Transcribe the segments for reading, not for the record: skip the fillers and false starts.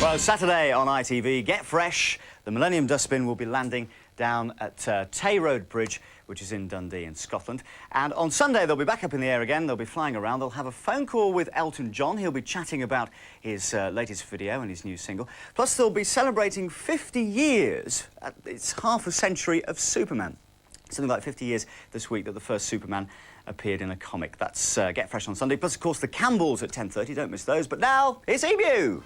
Well, Saturday on ITV, Get Fresh. The Millennium Dustbin will be landing down at Tay Road Bridge, which is in Dundee in Scotland. And on Sunday, they'll be back up in the air again. They'll be flying around. They'll have a phone call with Elton John. He'll be chatting about his latest video and his new single. Plus, they'll be celebrating 50 years. It's half a century of Superman. Something like 50 years this week that the first Superman appeared in a comic. That's Get Fresh on Sunday. Plus, of course, the Campbells at 10:30. Don't miss those. But now, it's EBU.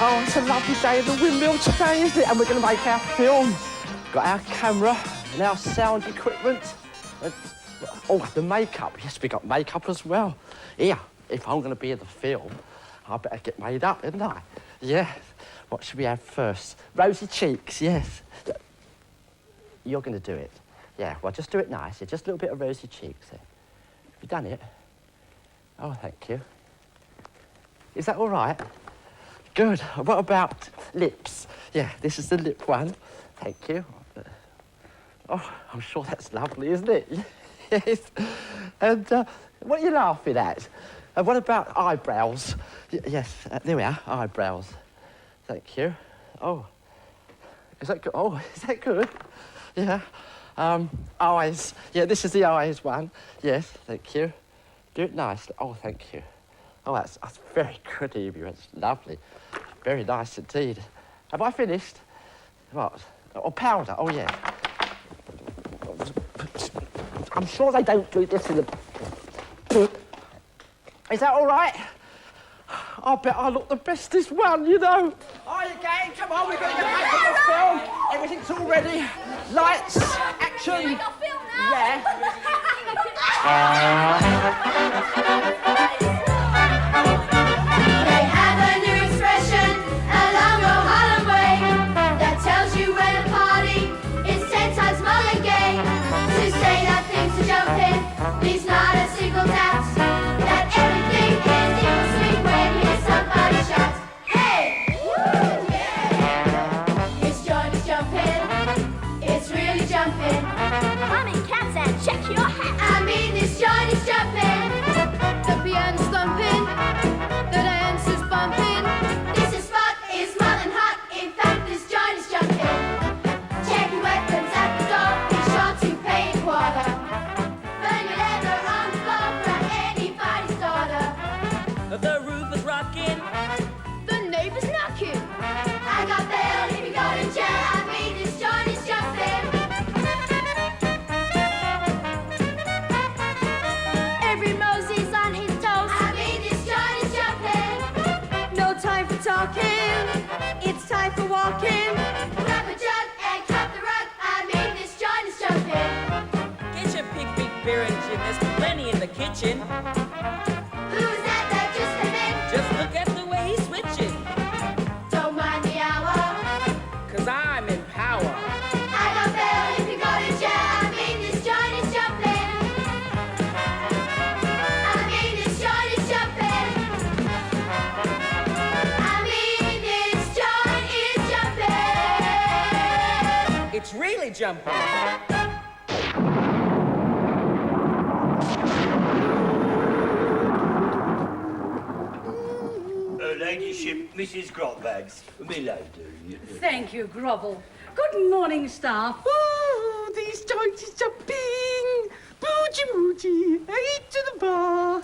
Oh, it's a lovely day at the windmill today, isn't it? And we're going to make our film. Got our camera and our sound equipment. And, oh, the makeup. Yes, we got makeup as well. Here, if I'm going to be in the film, I better get made up, hadn't I? Yeah. What should we have first? Rosy cheeks, yes. You're going to do it. Yeah, well, just do it nice. Yeah, just a little bit of rosy cheeks there. Have you done it? Oh, thank you. Is that all right? Good. What about lips? Yeah, this is the lip one. Thank you. Oh, I'm sure that's lovely, isn't it? Yes. And what are you laughing at? What about eyebrows? Yes, there we are, eyebrows. Thank you. Oh, is that good? Oh, is that good? Yeah. Eyes. Yeah, this is the eyes one. Yes, thank you. Do it nicely. Oh, thank you. Oh, that's very good of you. That's lovely. Very nice indeed. Have I finished? What? Oh, powder. Oh, yeah. I'm sure they don't do this in the... Is that all right? I bet I look the bestest one, you know. Are you gang? Come on, we're going to get back to the film. Everything's all ready. Lights, action. You got film now? Yeah. There's not a single doubt that everything is in swing when you hear somebody shout, hey! Woo! Yeah! It's Johnny's jumping, it's really jumping. Come in, cats, and check your hat. I mean, this Johnny's jumping, the piano's thumping, the dance is bumping. This spot is smiling hot, in fact, this Johnny's jumping. Check your weapons at the door, be sure to pay a quarter. The roof is rocking. The neighbor's knocking. I got bail if you go to jail. I mean, this Johnny's jumping. Every Mosey's on his toes. I mean, this Johnny's jumping. No time for talking. It's time for walking. Grab a jug and cut the rug. I mean, this Johnny's jumping. Get your big beer engine. There's plenty in the kitchen. Just look at the way he's switching. Don't mind the hour. 'Cause I'm in power. I got bail if you go to jail. I mean, this Johnny's jumping. I mean, this Johnny's jumping. I mean, this John is jumping. It's really jumping. Ladyship, Mrs. Grotbags, me lady. Thank you, Grovel. Good morning, staff. Oh, these joints is jumping. Boogie woogie, 8 to the bar.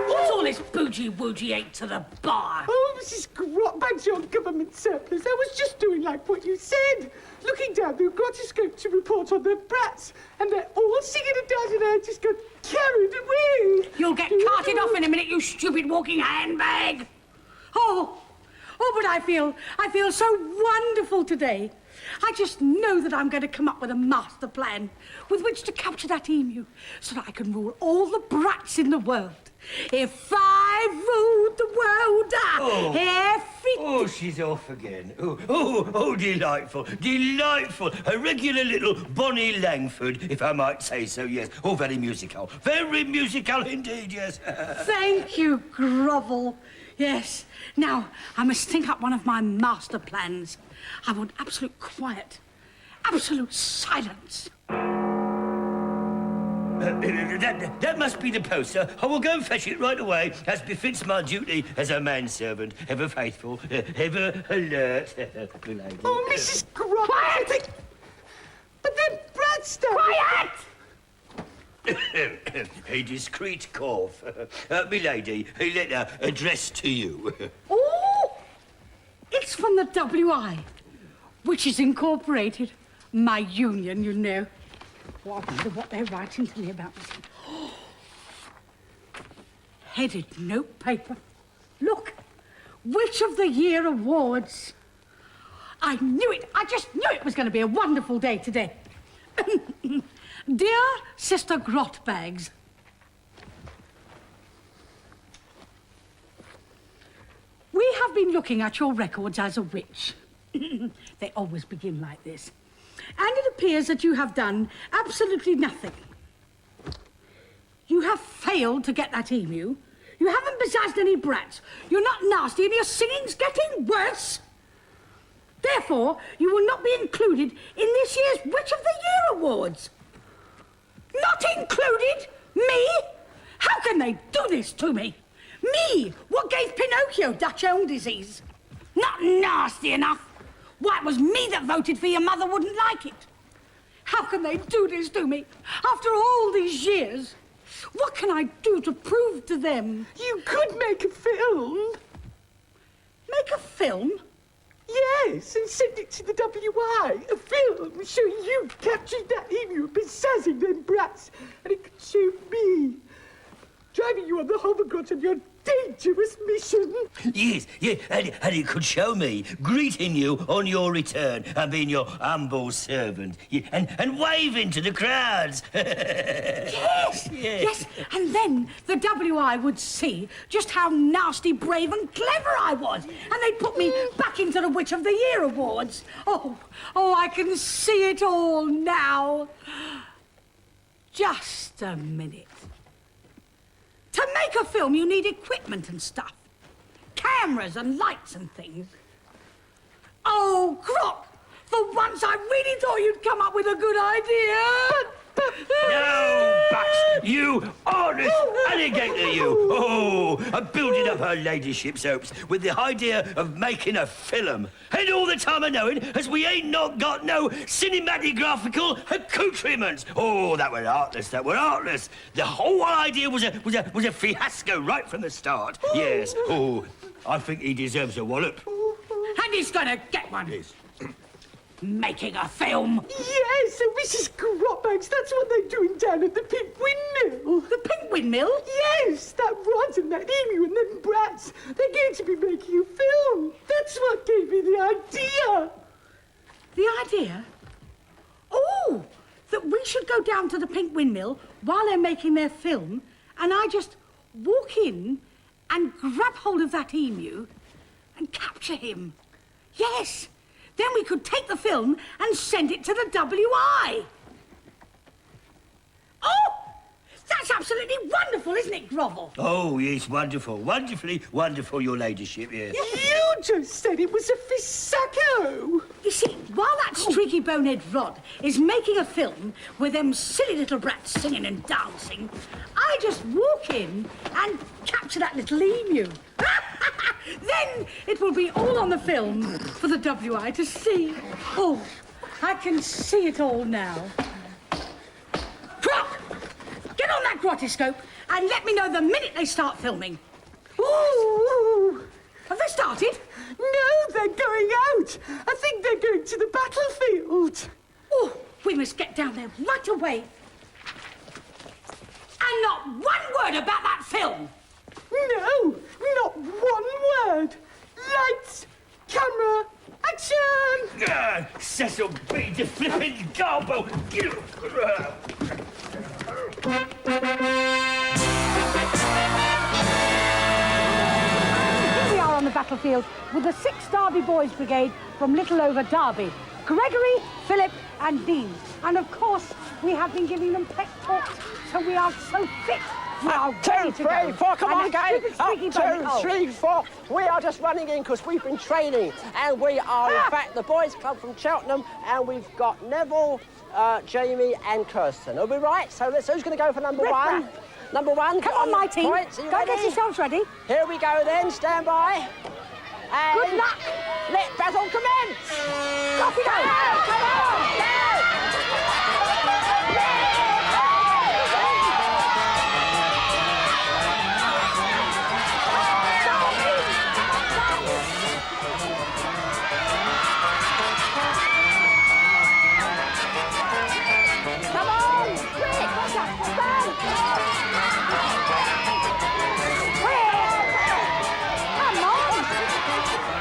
What's all this boogie-woogie 8 to the bar? Oh, Mrs. Grotbags, your government surplus. I was just doing like what you said. Looking down the grotoscope to report on the brats. And they're all singing and dancing and I just got carried away. You'll get carted off in a minute, you stupid walking handbag. Oh, but I feel so wonderful today. I just know that I'm going to come up with a master plan with which to capture that emu so that I can rule all the brats in the world. If I I ruled the world. Oh, she's off again. Oh, delightful, delightful. A regular little Bonnie Langford, if I might say so, yes. Oh, very musical indeed, yes. Thank you, Grovel. Yes. Now, I must think up one of my master plans. I want absolute quiet, absolute silence. That must be the poster. I will go and fetch it right away, as befits my duty as a manservant, ever faithful, ever alert. Milady. Oh, Mrs. Grovel. Quiet! But then Brad's done. Quiet! A discreet cough. Milady, a letter addressed to you. Oh! It's from the WI, which is incorporated. My union, you know. Oh, I wonder what they're writing to me about this. Headed note paper. Look, Witch of the Year awards. I knew it. I just knew it was going to be a wonderful day today. Dear Sister Grotbags, we have been looking at your records as a witch. They always begin like this. And it appears that you have done absolutely nothing. You have failed to get that emu. You haven't bezazzed any brats. You're not nasty and your singing's getting worse. Therefore, you will not be included in this year's Witch of the Year awards. Not included? Me? How can they do this to me? Me, what gave Pinocchio Dutch elm disease? Not nasty enough. Why, it was me that voted for your mother wouldn't like it. How can they do this to me after all these years? What can I do to prove to them? You could make a film. Make a film? Yes, and send it to the WI. A film showing you capturing that emu and bezazzing them brats. And it could show me driving you on the hovercraft on your dangerous mission. Yes, and it could show me greeting you on your return and being your humble servant. Yeah, and waving to the crowds. Yes, and then the WI would see just how nasty, brave and clever I was. And they'd put me back into the Witch of the Year awards. Oh, I can see it all now. Just a minute. To make a film, you need equipment and stuff. Cameras and lights and things. Oh, Grot! For once I really thought you'd come up with a good idea. No, but you honest alligator, you! Oh, I'm building up her ladyship's hopes with the idea of making a film. And all the time I knowing as we ain't not got no cinematographical accoutrements. Oh, that were heartless, that were heartless. The whole idea was a fiasco right from the start. Yes. Oh, I think he deserves a wallop. And he's gonna get one. Yes. Making a film. Yes, and Mrs. Grotbags, that's what they're doing down at the Pink Windmill. The Pink Windmill? Yes, that rod and that emu and them brats. They're going to be making a film. That's what gave me the idea. The idea? Oh, that we should go down to the Pink Windmill while they're making their film, and I just walk in and grab hold of that emu and capture him. Yes. Then we could take the film and send it to the WI. Oh! That's absolutely wonderful, isn't it, Grovel? Oh, yes, wonderful. Wonderfully wonderful, your ladyship, yes. You just said it was a fiasco. You see, while that streaky bonehead Rod is making a film with them silly little brats singing and dancing, I just walk in and capture that little emu. Then it will be all on the film for the WI to see. Oh, I can see it all now. Crop! Get on that grotoscope and let me know the minute they start filming. Ooh. Have they started? No, they're going out. I think they're going to the battlefield. Oh, we must get down there right away. And not one word about that film. No, not one word. Lights, camera, action! Cecil B. the flippin' garbo! field with the 6th Derby Boys Brigade from Little Over Derby. Gregory, Philip and Dean. And of course, we have been giving them pep talks, so we are so fit. We are ready to 2, go. 3, 4, come And on, that gang. stupid Up, squeaky 2, bunny- oh. 3, 4. We are just running in because we've been training. And we are, in fact, the boys' club from Cheltenham. And we've got Neville, Jamie and Kirsten. Are we right? So who's going to go for number Rip 1? that. Number 1. Come on, my team. Points. Are you Go ready? get yourselves ready. Here we go then. Stand by. And Good luck. Let battle commence. Off we go. Come on. Go. Come on, quick. Stand. Quick. Come on. Go.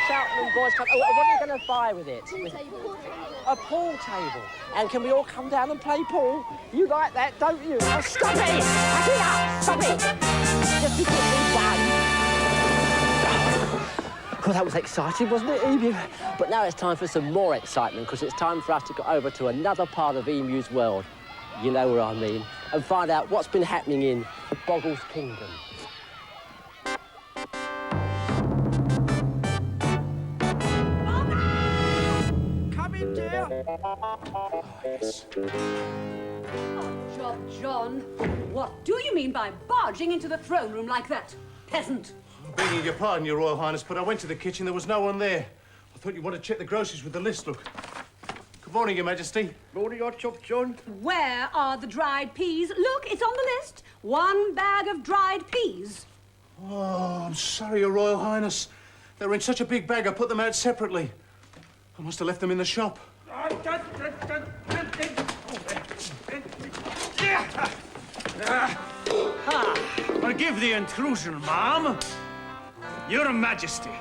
Cheltenham Boys Club. Oh, what are you going to buy with it? A pool table. And can we all come down and play pool? You like that, don't you? Oh, stop it! Stop it! Just because we've done. Well, that was exciting, wasn't it, Emu? But now it's time for some more excitement, because it's time for us to go over to another part of Emu's world. You know where I mean. And find out what's been happening in Boggles Kingdom. Come in, dear. Oh, yes. Job, John. What do you mean by barging into the throne room like that? Peasant. Begging your pardon, Your Royal Highness, but I went to the kitchen, there was no one there. I thought you wanted to check the groceries with the list, look. Good morning, Your Majesty. Morning, your chop, John. Where are the dried peas? Look, it's on the list. 1 bag of dried peas. Oh, I'm sorry, Your Royal Highness. They were in such a big bag, I put them out separately. I must have left them in the shop. Forgive the intrusion, ma'am. Your Majesty,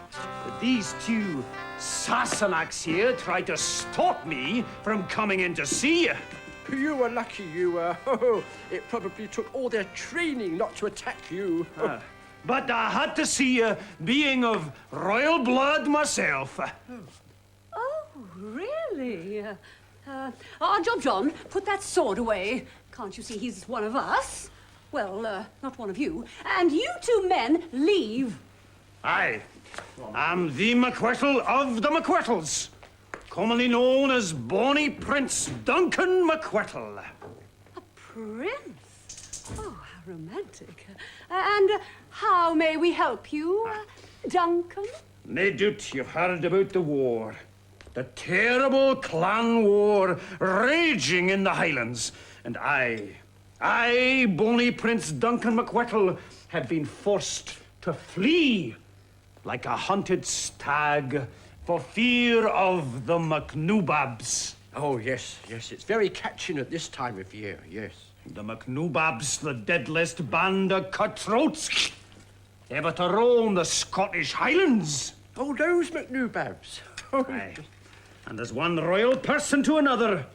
these two Sassenachs here tried to stop me from coming in to see you. You were lucky, you were. It probably took all their training not to attack you. But I had to see you, being of royal blood myself. Oh, really? Job, John, put that sword away. Can't you see he's one of us? Well, not one of you. And you two men, leave. I am the MacWhirtle of the MacWhirtles, commonly known as Bonnie Prince Duncan MacWhirtle. A prince? Oh, how romantic. And how may we help you, Duncan? No doubt you've heard about the war. The terrible clan war raging in the Highlands. And I, Bonnie Prince Duncan MacWhirtle, had been forced to flee like a hunted stag for fear of the MacNubabs. Oh, yes, yes. It's very catching at this time of year, yes. The MacNubabs, the deadliest band of cutthroats ever to roam the Scottish Highlands. Oh, those MacNubabs. Aye. And as one royal person to another,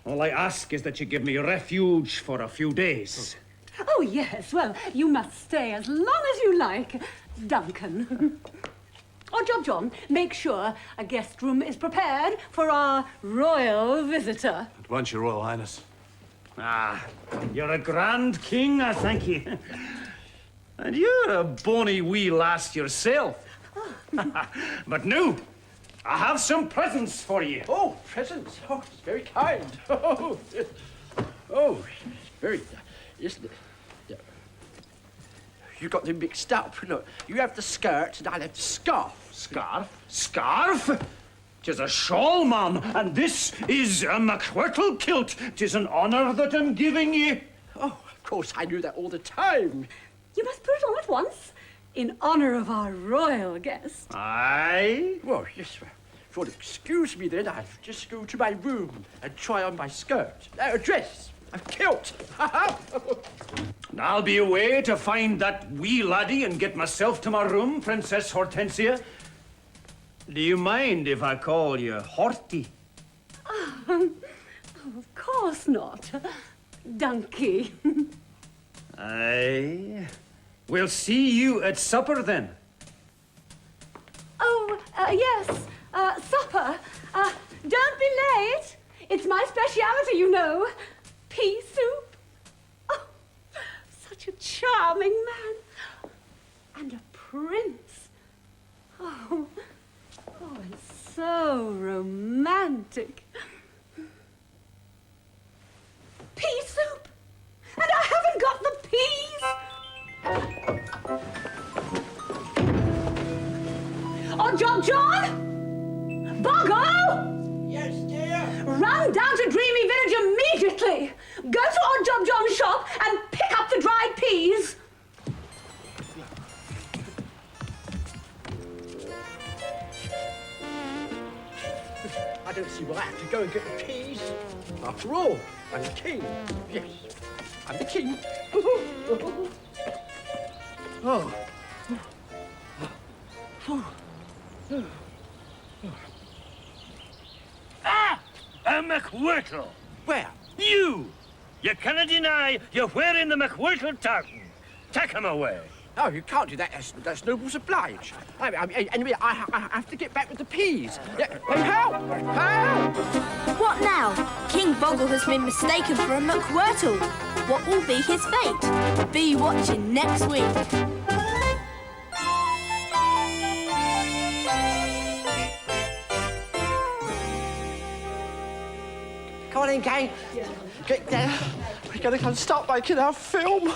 all I ask is that you give me refuge for a few days. Oh, yes. Well, you must stay as long as you like, Duncan. Oh, Job John, make sure a guest room is prepared for our royal visitor. At once, Your Royal Highness. Ah, you're a grand king, I thank you. And you're a bonny wee lass yourself. But now, I have some presents for you. Oh, presents. Oh, it's very kind. Oh, it's very... Isn't it? Yeah. You got them mixed up. Look, you have the skirt and I'll have the scarf. Scarf? Scarf? 'Tis a shawl, ma'am, and this is a McWhirtle kilt. 'Tis an honour that I'm giving you. Oh, of course, I knew that all the time. You must put it on at once, in honour of our royal guest. Aye? Well, yes, if you'll excuse me then, I'll just go to my room and try on my skirt. A dress, a kilt. And I'll be away to find that wee laddie and get myself to my room, Princess Hortensia. Do you mind if I call you Horty? Oh, of course not. Donkey. Aye. We'll see you at supper then. Oh, yes. Supper. Don't be late. It's my speciality, you know. Pea soup. Oh, such a charming man. And a prince. Oh, it's so romantic. Pea soup. And I haven't got the peas. Oh, John! Boggo! Yes, dear? Run down to Dreamy Village immediately. Go to old Job John's shop and pick up the dried peas. I don't see why I have to go and get the peas. After all, I'm the king. Yes, I'm the king. Oh. Ah! A McWhirtle! Where? You! You cannot deny you're wearing the McWhirtle tartan. Take him away. No, you can't do that. That's nobles oblige. Anyway, I have to get back with the peas. Yeah. Hey, help! Help! What now? King Boggle has been mistaken for a McWhirtle. What will be his fate? Be watching next week. Come on in, gang. Get there. We're going to start making our film.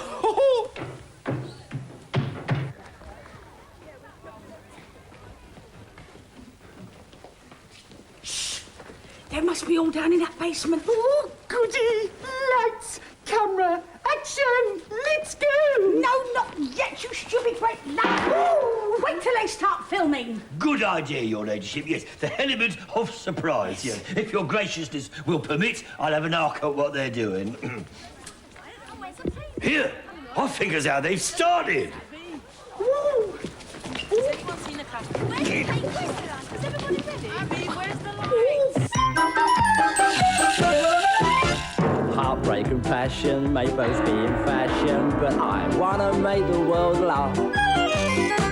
They must be all down in that basement. Oh, goody! Lights, camera, action! Let's go! No, not yet, you stupid great lad! Ooh, wait till they start filming. Good idea, your ladyship, yes. The element of surprise, yes. If your graciousness will permit, I'll have an arc at what they're doing. Here, I think as how they've started. Ooh. Heartbreak and passion may both be in fashion, but I wanna make the world laugh.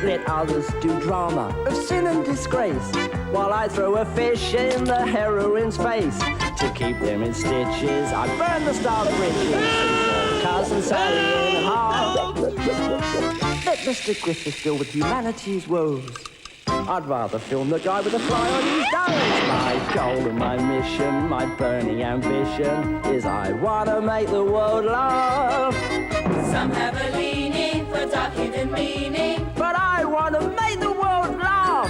Let others do drama of sin and disgrace, while I throw a fish in the heroine's face. To keep them in stitches, I burn the star bridges, cousin Sally in half. Let Mr. Griffith deal with humanity's woes. I'd rather film the guy with a fly on his nose. My goal and my mission, my burning ambition is I wanna make the world laugh. Some have a leaning for dark hidden meaning. But I wanna make the world laugh.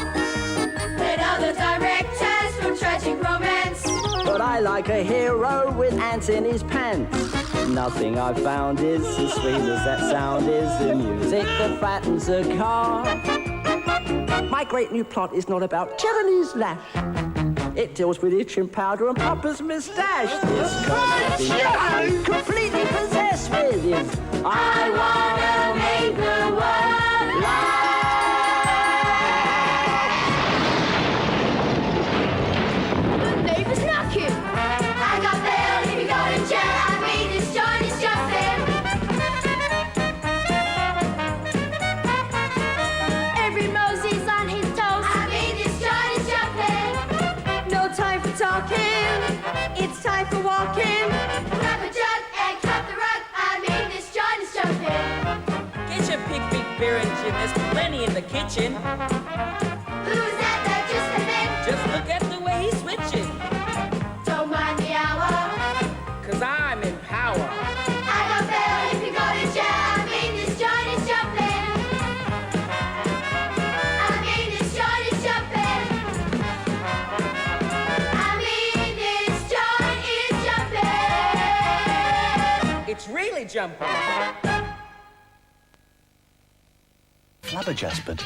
Let other directors from tragic romance. But I like a hero with ants in his pants. Nothing I've found is as sweet as that sound is. The music that fattens a car. My great new plot is not about tyranny's lash. It deals with itching powder and Papa's moustache. This concept I'm completely possessed with is I wanna make the world laugh. The neighbour's knocking. I got bail if you go to jail. I mean, this joint is jumping. Every Mosey's on his toes. the kitchen. Who's that just came in? Just look at the way he's switching. Don't mind the hour. 'Cause I'm in power. I got bail if you go to jail. I mean, this joint is jumping. I mean, this joint is jumping. I mean, this joint is jumping. It's really jumping. Flabbergasted.